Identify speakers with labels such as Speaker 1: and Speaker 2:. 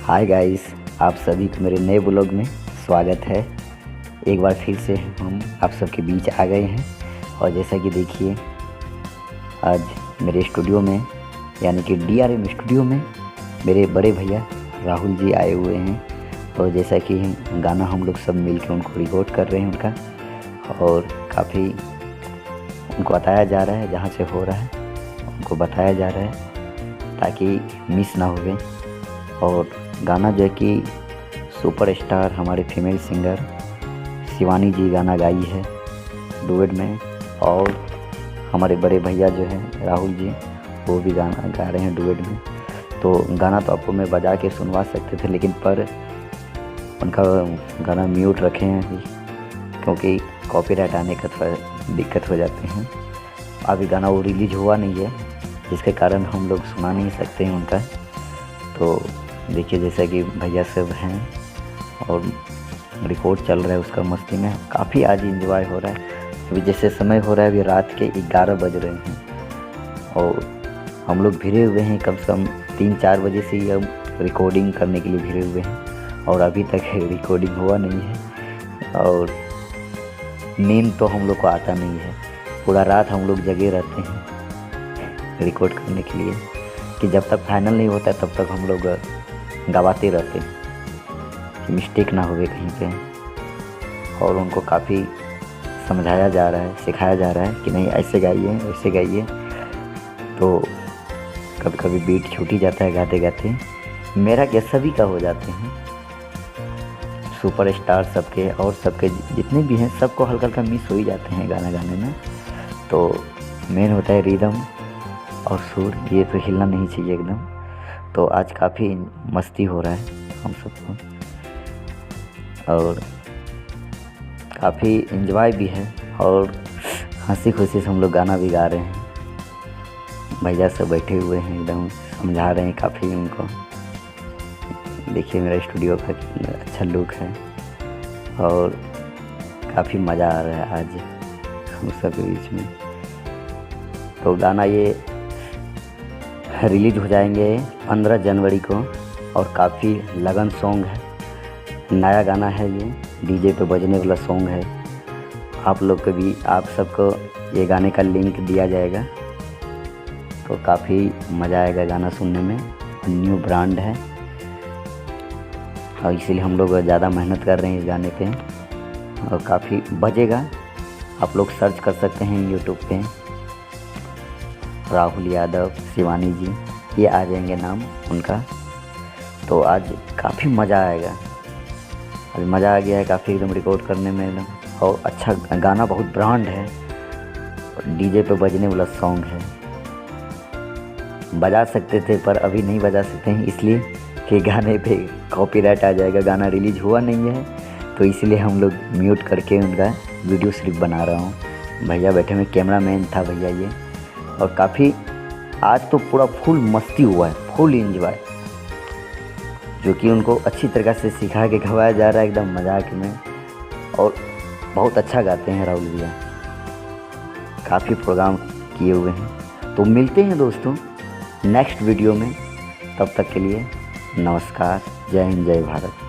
Speaker 1: Hi guys, आप सभी को मेरे नए ब्लॉग में स्वागत है। एक बार फिर से हम आप सबके बीच आ गए हैं और जैसा कि देखिए आज मेरे स्टूडियो में यानी कि DRM स्टूडियो में मेरे बड़े भैया राहुल जी आए हुए हैं। और जैसा कि गाना हम लोग सब मिलकर उनको रिकॉर्ड कर रहे हैं उनका, और काफ़ी उनको बताया जा रहा है, जहाँ से हो रहा है उनको बताया जा रहा है ताकि मिस ना हो। और गाना जो है कि सुपरस्टार हमारे फीमेल सिंगर शिवानी जी गाना गाई है डुएट में, और हमारे बड़े भैया जो हैं राहुल जी वो भी गाना गा रहे हैं डुएट में। तो गाना तो आपको मैं बजा के सुनवा सकते थे, लेकिन पर उनका गाना म्यूट रखे हैं अभी, क्योंकि कॉपीराइट आने का थोड़ा दिक्कत हो जाते हैं। अभी गाना वो रिलीज हुआ नहीं है, जिसके कारण हम लोग सुना नहीं सकते हैं उनका। तो देखिए जैसा कि भैया सब हैं और रिकॉर्ड चल रहा है उसका मस्ती में, काफ़ी आज इंजॉय हो रहा है। अभी जैसे समय हो रहा है, अभी रात के 11 बज रहे हैं और हम लोग भिड़े हुए हैं, कम से कम 3-4 बजे से ही हम रिकॉर्डिंग करने के लिए भिड़े हुए हैं और अभी तक रिकॉर्डिंग हुआ नहीं है। और नींद तो हम लोग को आता नहीं है, पूरा रात हम लोग जगे रहते हैं रिकॉर्ड करने के लिए कि जब तक फाइनल नहीं होता तब तक हम लोग गवाते रहते हैं कि मिस्टेक ना होवे कहीं पे। और उनको काफ़ी समझाया जा रहा है, सिखाया जा रहा है कि नहीं ऐसे गाइए वैसे गाइए। तो कभी कभी बीट छूट ही जाता है गाते गाते, मेरा क्या सभी का हो जाते हैं, सुपरस्टार सबके और सबके जितने भी हैं सबको हल्का हल्का मिस हो ही जाते हैं गाना गाने में। तो मेन होता है रिदम और सुर, ये तो हिलना नहीं चाहिए एकदम। तो आज काफ़ी मस्ती हो रहा है हम सबको और काफ़ी एंजॉय भी है और हंसी खुशी से हम लोग गाना भी गा रहे हैं। भैया सब बैठे हुए हैं, एकदम समझा रहे हैं काफ़ी उनको। देखिए मेरा स्टूडियो का कितना अच्छा लुक है और काफ़ी मज़ा आ रहा है आज हम सब के बीच में। तो गाना ये रिलीज हो जाएंगे 15 जनवरी को और काफ़ी लगन सॉन्ग है, नया गाना है, ये डीजे पे बजने वाला सॉन्ग है। आप लोग को भी, आप सबको ये गाने का लिंक दिया जाएगा, तो काफ़ी मज़ा आएगा गाना सुनने में। न्यू ब्रांड है और इसीलिए हम लोग ज़्यादा मेहनत कर रहे हैं इस गाने पे और काफ़ी बजेगा। आप लोग सर्च कर सकते हैं यूट्यूब पे, राहुल यादव शिवानी जी, ये आ जाएंगे नाम उनका। तो आज काफ़ी मज़ा आएगा, आज मज़ा आ गया है काफ़ी एकदम रिकॉर्ड करने में एकदम। और अच्छा गाना, बहुत ब्रांड है, डीजे पे बजने वाला सॉन्ग है। बजा सकते थे पर अभी नहीं बजा सकते हैं, इसलिए कि गाने पे कॉपीराइट आ जाएगा। गाना रिलीज हुआ नहीं है तो इसलिए हम लोग म्यूट करके उनका वीडियो सिर्फ बना रहा हूँ। भैया बैठे में कैमरा मैन था भैया ये। और काफ़ी आज तो पूरा फुल मस्ती हुआ है, फुल एंजॉय, जो कि उनको अच्छी तरह से सिखा के गवाया जा रहा है एकदम मजाक में। और बहुत अच्छा गाते हैं राहुल भैया, काफ़ी प्रोग्राम किए हुए हैं। तो मिलते हैं दोस्तों नेक्स्ट वीडियो में, तब तक के लिए नमस्कार, जय हिंद, जय भारत।